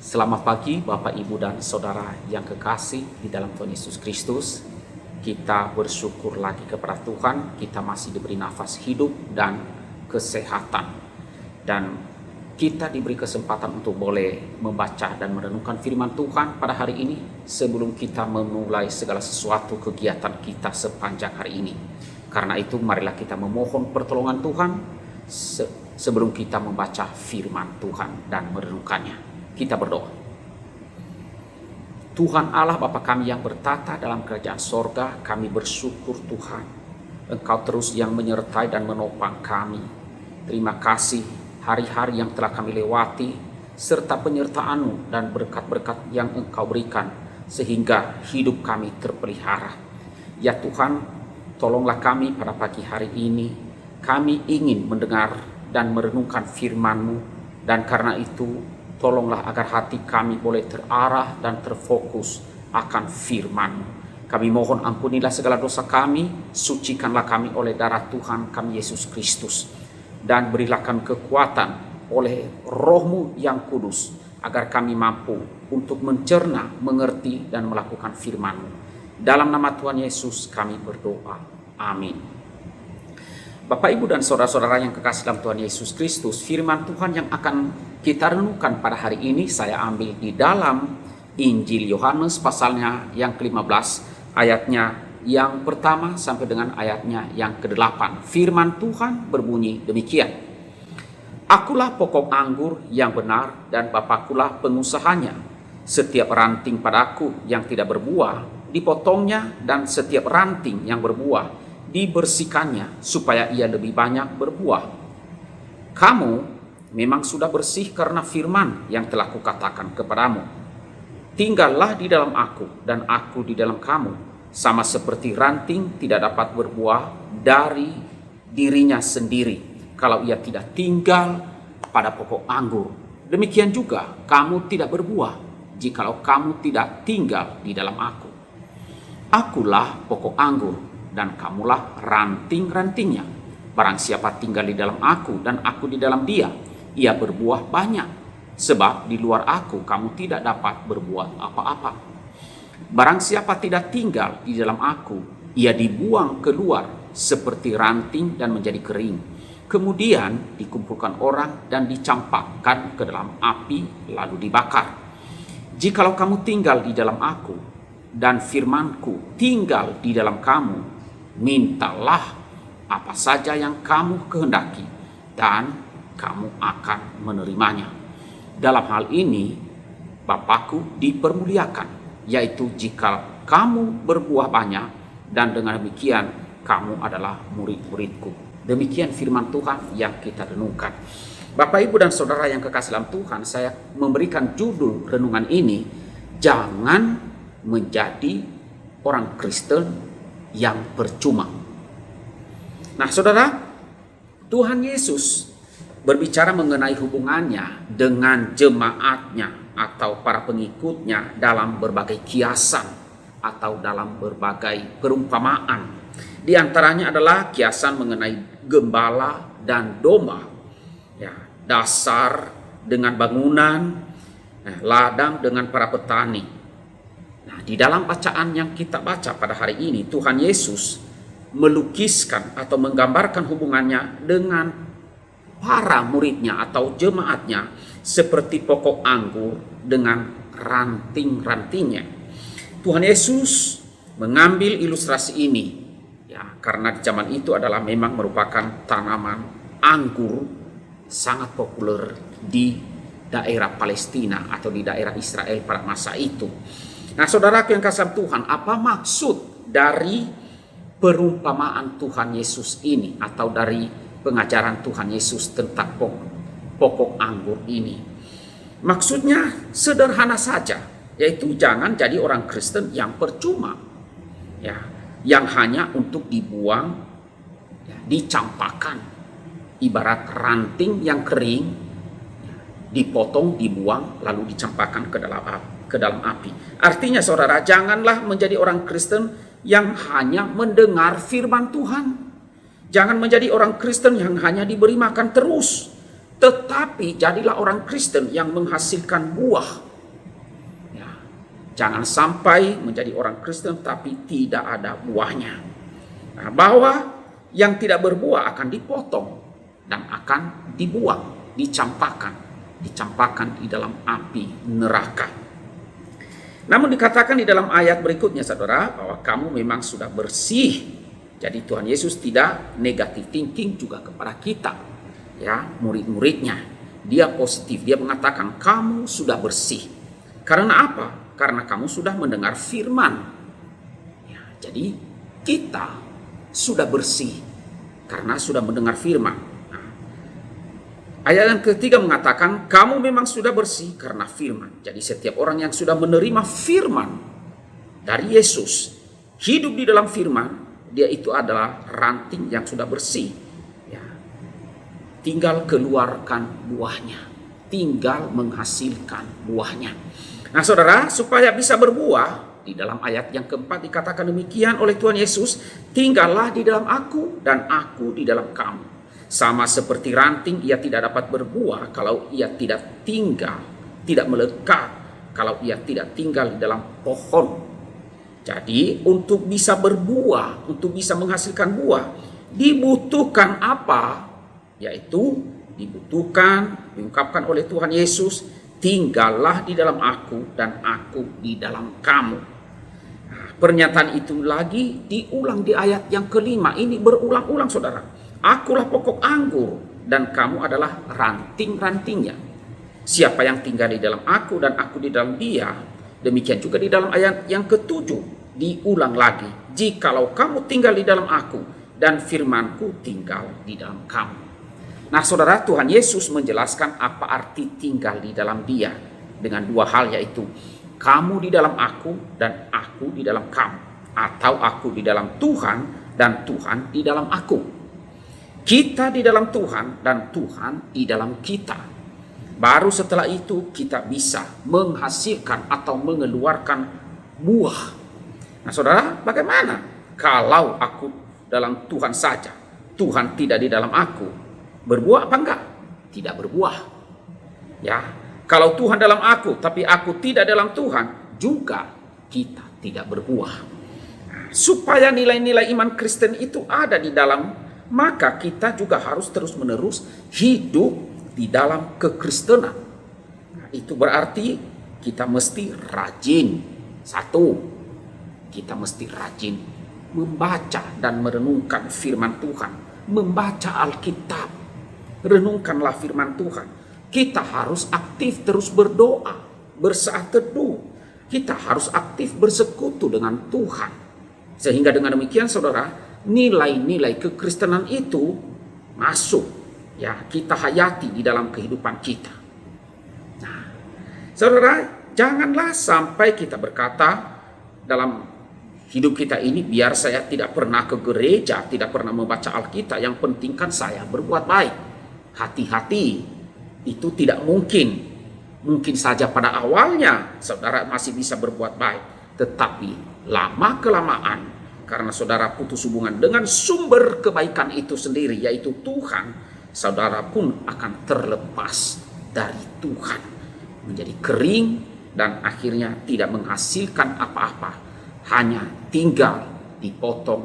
Selamat pagi Bapak, Ibu, dan Saudara yang kekasih di dalam Tuhan Yesus Kristus. Kita bersyukur lagi kepada Tuhan, kita masih diberi nafas hidup dan kesehatan. Dan kita diberi kesempatan untuk boleh membaca dan merenungkan firman Tuhan pada hari ini sebelum kita memulai segala sesuatu kegiatan kita sepanjang hari ini. Karena itu marilah kita memohon pertolongan Tuhan sebelum kita membaca firman Tuhan dan merenungkannya. Kita berdoa. Tuhan Allah Bapa kami yang bertata dalam kerajaan sorga, kami bersyukur Tuhan, Engkau terus yang menyertai dan menopang kami. Terima kasih hari-hari yang telah kami lewati, serta penyertaan-Mu dan berkat-berkat yang Engkau berikan, sehingga hidup kami terpelihara. Ya Tuhan, tolonglah kami pada pagi hari ini, kami ingin mendengar dan merenungkan firman-Mu, dan karena itu tolonglah agar hati kami boleh terarah dan terfokus akan firman-Mu. Kami mohon ampunilah segala dosa kami, sucikanlah kami oleh darah Tuhan kami Yesus Kristus. Dan berilah kami kekuatan oleh Roh-Mu yang kudus, agar kami mampu untuk mencerna, mengerti, dan melakukan firman-Mu. Dalam nama Tuhan Yesus kami berdoa. Amin. Bapak, Ibu, dan saudara-saudara yang kekasih dalam Tuhan Yesus Kristus, firman Tuhan yang akan kita renungkan pada hari ini saya ambil di dalam Injil Yohanes pasalnya yang ke-15, ayatnya yang pertama sampai dengan ayatnya yang ke-8. Firman Tuhan berbunyi demikian. Akulah pokok anggur yang benar dan Bapakulah pengusahanya. Setiap ranting padaku yang tidak berbuah dipotongnya, dan setiap ranting yang berbuah dibersihkannya supaya ia lebih banyak berbuah. Kamu memang sudah bersih karena firman yang telah kukatakan kepadamu. Tinggallah di dalam aku dan aku di dalam kamu, sama seperti ranting tidak dapat berbuah dari dirinya sendiri kalau ia tidak tinggal pada pokok anggur. Demikian juga kamu tidak berbuah jikalau kamu tidak tinggal di dalam aku. Akulah pokok anggur dan kamulah ranting-rantingnya. Barang siapa tinggal di dalam aku dan aku di dalam dia, ia berbuah banyak. Sebab di luar aku kamu tidak dapat berbuat apa-apa. Barang siapa tidak tinggal di dalam aku, ia dibuang keluar seperti ranting dan menjadi kering. Kemudian dikumpulkan orang dan dicampakkan ke dalam api lalu dibakar. Jikalau kamu tinggal di dalam aku dan firmanku tinggal di dalam kamu, mintalah apa saja yang kamu kehendaki dan kamu akan menerimanya. Dalam hal ini Bapakku dipermuliakan, yaitu jika kamu berbuah banyak, dan dengan demikian kamu adalah murid-muridku. Demikian firman Tuhan yang kita renungkan. Bapak, Ibu, dan saudara yang kekasih dalam Tuhan, saya memberikan judul renungan ini, jangan menjadi orang Kristen yang percuma. Nah, saudara, Tuhan Yesus berbicara mengenai hubungannya dengan jemaatnya atau para pengikutnya dalam berbagai kiasan atau dalam berbagai perumpamaan. Di antaranya adalah kiasan mengenai gembala dan domba, ya, dasar dengan bangunan, ladang dengan para petani. Nah, di dalam bacaan yang kita baca pada hari ini, Tuhan Yesus melukiskan atau menggambarkan hubungannya dengan para muridnya atau jemaatnya seperti pokok anggur dengan ranting-rantingnya. Tuhan Yesus mengambil ilustrasi ini, ya, karena di zaman itu adalah memang merupakan tanaman anggur sangat populer di daerah Palestina atau di daerah Israel pada masa itu. Nah, saudaraku yang kasih Tuhan, apa maksud dari perumpamaan Tuhan Yesus ini atau dari pengajaran Tuhan Yesus tentang pokok anggur ini? Maksudnya sederhana saja, yaitu jangan jadi orang Kristen yang percuma, ya, yang hanya untuk dibuang, ya, dicampakkan, ibarat ranting yang kering, ya, dipotong, dibuang, lalu dicampakkan ke dalam api. Artinya, saudara, janganlah menjadi orang Kristen yang hanya mendengar firman Tuhan. Jangan menjadi orang Kristen yang hanya diberi makan terus. Tetapi jadilah orang Kristen yang menghasilkan buah, Jangan sampai menjadi orang Kristen tapi tidak ada buahnya. Nah, bahwa yang tidak berbuah akan dipotong dan akan dibuang, dicampakkan di dalam api neraka. Namun dikatakan di dalam ayat berikutnya, saudara, bahwa kamu memang sudah bersih. Jadi Tuhan Yesus tidak negatif thinking juga kepada kita, ya, murid-muridnya. Dia positif, dia mengatakan kamu sudah bersih. Karena apa? Karena kamu sudah mendengar firman. Ya, jadi kita sudah bersih karena sudah mendengar firman. Ayat yang ketiga mengatakan kamu memang sudah bersih karena firman. Jadi setiap orang yang sudah menerima firman dari Yesus, hidup di dalam firman, dia itu adalah ranting yang sudah bersih. Ya. Tinggal keluarkan buahnya, tinggal menghasilkan buahnya. Nah saudara, supaya bisa berbuah, di dalam ayat yang keempat dikatakan demikian oleh Tuhan Yesus, tinggallah di dalam aku dan aku di dalam kamu. Sama seperti ranting, ia tidak dapat berbuah kalau ia tidak tinggal, tidak melekat, kalau ia tidak tinggal di dalam pohon. Jadi untuk bisa berbuah, untuk bisa menghasilkan buah, dibutuhkan apa? Yaitu dibutuhkan, diungkapkan oleh Tuhan Yesus, tinggallah di dalam aku dan aku di dalam kamu. Nah, pernyataan itu lagi diulang di ayat yang kelima. Ini berulang-ulang saudara. Akulah pokok anggur dan kamu adalah ranting-rantingnya. Siapa yang tinggal di dalam aku dan aku di dalam dia, demikian juga di dalam ayat yang ketujuh diulang lagi. Jikalau kamu tinggal di dalam aku dan firmanku tinggal di dalam kamu. Nah saudara, Tuhan Yesus menjelaskan apa arti tinggal di dalam dia dengan dua hal, yaitu kamu di dalam aku dan aku di dalam kamu, atau aku di dalam Tuhan dan Tuhan di dalam aku. Kita di dalam Tuhan dan Tuhan di dalam kita. Baru setelah itu kita bisa menghasilkan atau mengeluarkan buah. Nah saudara, bagaimana kalau aku dalam Tuhan saja, Tuhan tidak di dalam aku? Berbuah apa enggak? Tidak berbuah. Ya, kalau Tuhan dalam aku tapi aku tidak dalam Tuhan, juga kita tidak berbuah. Nah, supaya nilai-nilai iman Kristen itu ada di dalam, maka kita juga harus terus-menerus hidup di dalam kekristenan. Nah, itu berarti kita mesti rajin. Satu, kita mesti rajin membaca dan merenungkan firman Tuhan. Membaca Alkitab. Renungkanlah firman Tuhan. Kita harus aktif terus berdoa, bersaat teduh. Kita harus aktif bersekutu dengan Tuhan. Sehingga dengan demikian saudara, nilai-nilai kekristenan itu masuk, ya, kita hayati di dalam kehidupan kita. Nah, saudara, janganlah sampai kita berkata dalam hidup kita ini, biar saya tidak pernah ke gereja, tidak pernah membaca Alkitab, yang penting kan saya berbuat baik. Hati-hati, itu tidak mungkin. Mungkin saja pada awalnya saudara masih bisa berbuat baik, tetapi lama-kelamaan, karena saudara putus hubungan dengan sumber kebaikan itu sendiri, yaitu Tuhan, saudara pun akan terlepas dari Tuhan, menjadi kering dan akhirnya tidak menghasilkan apa-apa, hanya tinggal dipotong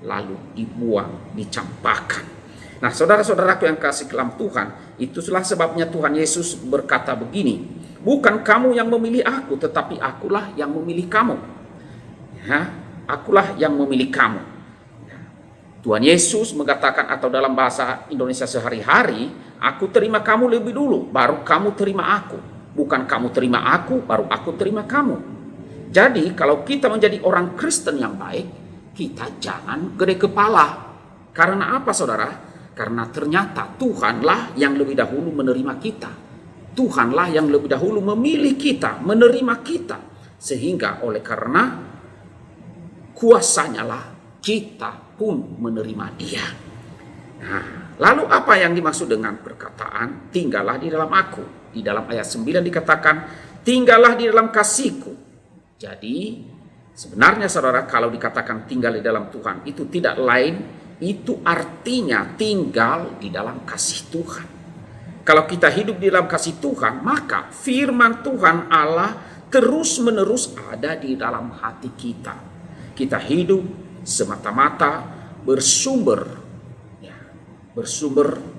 lalu dibuang, dicampakkan. Nah saudara-saudaraku yang kasih dalam Tuhan, itulah sebabnya Tuhan Yesus berkata begini, bukan kamu yang memilih aku, tetapi akulah yang memilih kamu. Ya, akulah yang memilih kamu. Tuhan Yesus mengatakan, atau dalam bahasa Indonesia sehari-hari, aku terima kamu lebih dulu, baru kamu terima aku. Bukan kamu terima aku, baru aku terima kamu. Jadi kalau kita menjadi orang Kristen yang baik, kita jangan gede kepala. Karena apa saudara? Karena ternyata Tuhanlah yang lebih dahulu menerima kita. Tuhanlah yang lebih dahulu memilih kita, menerima kita. Sehingga oleh karena kuasanya lah kita pun menerima dia. Nah, lalu apa yang dimaksud dengan perkataan tinggallah di dalam aku? Di dalam ayat 9 dikatakan tinggallah di dalam kasihku. Jadi sebenarnya saudara, kalau dikatakan tinggal di dalam Tuhan, itu tidak lain, itu artinya tinggal di dalam kasih Tuhan. Kalau kita hidup di dalam kasih Tuhan, maka firman Tuhan Allah terus-menerus ada di dalam hati kita. Kita hidup semata-mata bersumber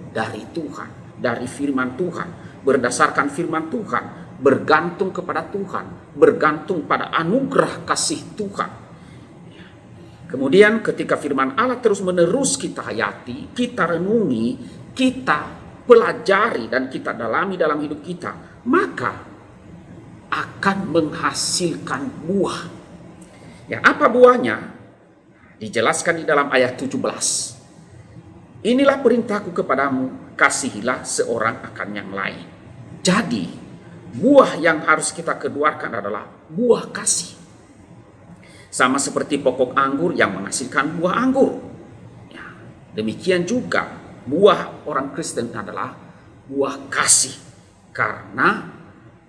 dari Tuhan, dari firman Tuhan, berdasarkan firman Tuhan, bergantung kepada Tuhan, bergantung pada anugerah kasih Tuhan. Kemudian ketika firman Allah terus-menerus kita hayati, kita renungi, kita pelajari dan kita dalami dalam hidup kita, maka akan menghasilkan buah. Ya, apa buahnya? Dijelaskan di dalam ayat 17. Inilah perintahku kepadamu, kasihilah seorang akan yang lain. Jadi, buah yang harus kita keluarkan adalah buah kasih. Sama seperti pokok anggur yang menghasilkan buah anggur. Ya, demikian juga buah orang Kristen adalah buah kasih. Karena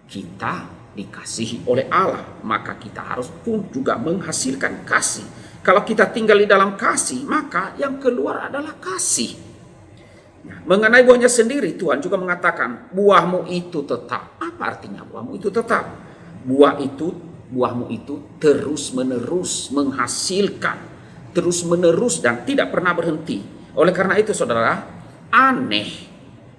kita dikasihi oleh Allah, maka kita harus pun juga menghasilkan kasih. Kalau kita tinggal di dalam kasih, maka yang keluar adalah kasih. Mengenai buahnya sendiri, Tuhan juga mengatakan, buahmu itu tetap. Apa artinya buahmu itu tetap? Buahmu itu terus-menerus menghasilkan, terus-menerus dan tidak pernah berhenti. Oleh karena itu, saudara, aneh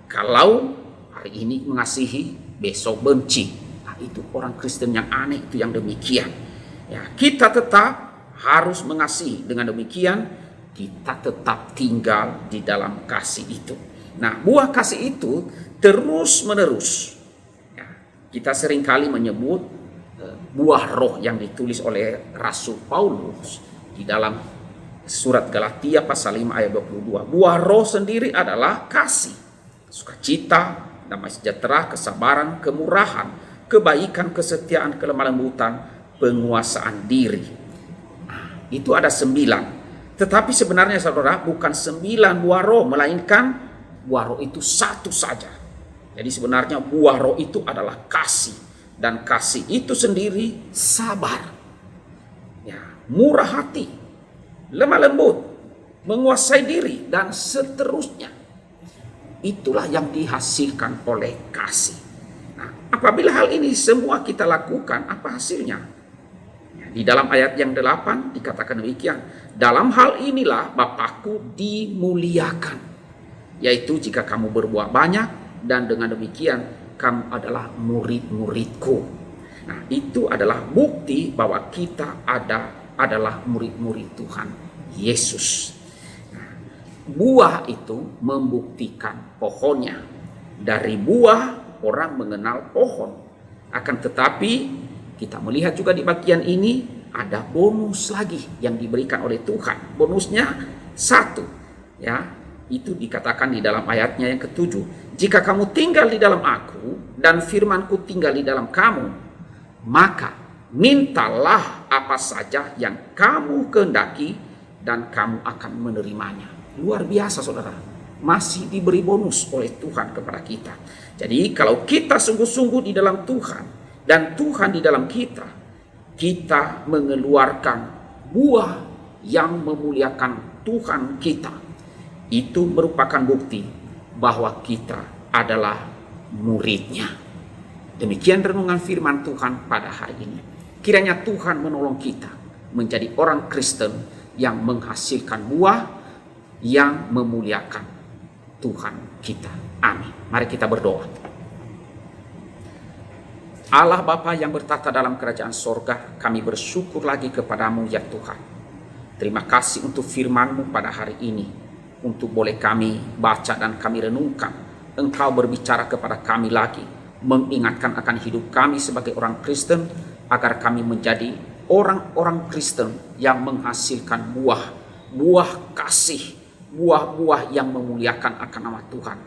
kalau hari ini mengasihi, besok benci. Nah, itu orang Kristen yang aneh, itu yang demikian. Ya, kita tetap harus mengasihi. Dengan demikian kita tetap tinggal di dalam kasih itu. Nah, buah kasih itu terus menerus. Ya, kita seringkali menyebut buah roh yang ditulis oleh Rasul Paulus di dalam surat Galatia pasal 5 ayat 22. Buah roh sendiri adalah kasih, sukacita, damai sejahtera, kesabaran, kemurahan, kebaikan, kesetiaan, kelemah lembutan, penguasaan diri. Itu ada 9. Tetapi sebenarnya saudara, bukan 9 buah roh, melainkan buah roh itu satu saja. Jadi sebenarnya buah roh itu adalah kasih. Dan kasih itu sendiri sabar, ya, murah hati, lemah lembut, menguasai diri, dan seterusnya. Itulah yang dihasilkan oleh kasih. Nah, apabila hal ini semua kita lakukan, apa hasilnya? Di dalam ayat yang 8 dikatakan demikian, dalam hal inilah Bapakku dimuliakan, yaitu jika kamu berbuah banyak, dan dengan demikian kamu adalah murid-muridku. Nah, itu adalah bukti bahwa kita adalah murid-murid Tuhan Yesus. Nah, buah itu membuktikan pohonnya. Dari buah orang mengenal pohon. Akan tetapi kita melihat juga di bagian ini ada bonus lagi yang diberikan oleh Tuhan. Bonusnya 1, ya. Itu dikatakan di dalam ayatnya yang ke-7. Jika kamu tinggal di dalam aku dan firmanku tinggal di dalam kamu, maka mintalah apa saja yang kamu kehendaki dan kamu akan menerimanya. Luar biasa saudara, masih diberi bonus oleh Tuhan kepada kita. Jadi kalau kita sungguh-sungguh di dalam Tuhan dan Tuhan di dalam kita, kita mengeluarkan buah yang memuliakan Tuhan kita. Itu merupakan bukti bahwa kita adalah muridnya. Demikian renungan firman Tuhan pada hari ini. Kiranya Tuhan menolong kita menjadi orang Kristen yang menghasilkan buah yang memuliakan Tuhan kita. Amin. Mari kita berdoa. Allah Bapa yang bertata dalam kerajaan sorga, kami bersyukur lagi kepadamu ya Tuhan. Terima kasih untuk firman-Mu pada hari ini. Untuk boleh kami baca dan kami renungkan. Engkau berbicara kepada kami lagi, mengingatkan akan hidup kami sebagai orang Kristen, agar kami menjadi orang-orang Kristen yang menghasilkan buah kasih, buah-buah yang memuliakan akan nama Tuhan.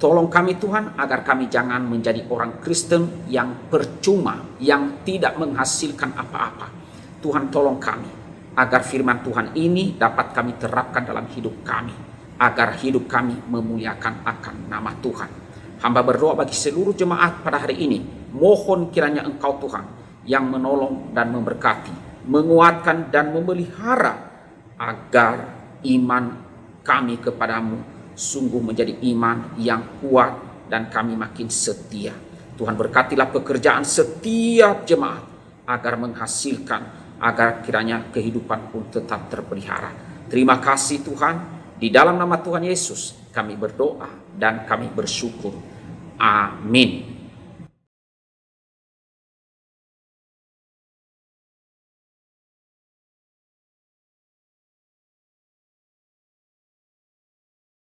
Tolong kami Tuhan, agar kami jangan menjadi orang Kristen yang percuma, yang tidak menghasilkan apa-apa. Tuhan tolong kami, agar firman Tuhan ini dapat kami terapkan dalam hidup kami, agar hidup kami memuliakan akan nama Tuhan. Hamba berdoa bagi seluruh jemaat pada hari ini. Mohon kiranya Engkau Tuhan yang menolong dan memberkati, menguatkan dan memelihara, agar iman kami kepadamu sungguh menjadi iman yang kuat dan kami makin setia. Tuhan berkatilah pekerjaan setiap jemaat agar menghasilkan, agar kiranya kehidupan pun tetap terpelihara. Terima kasih Tuhan, di dalam nama Tuhan Yesus kami berdoa dan kami bersyukur. Amin.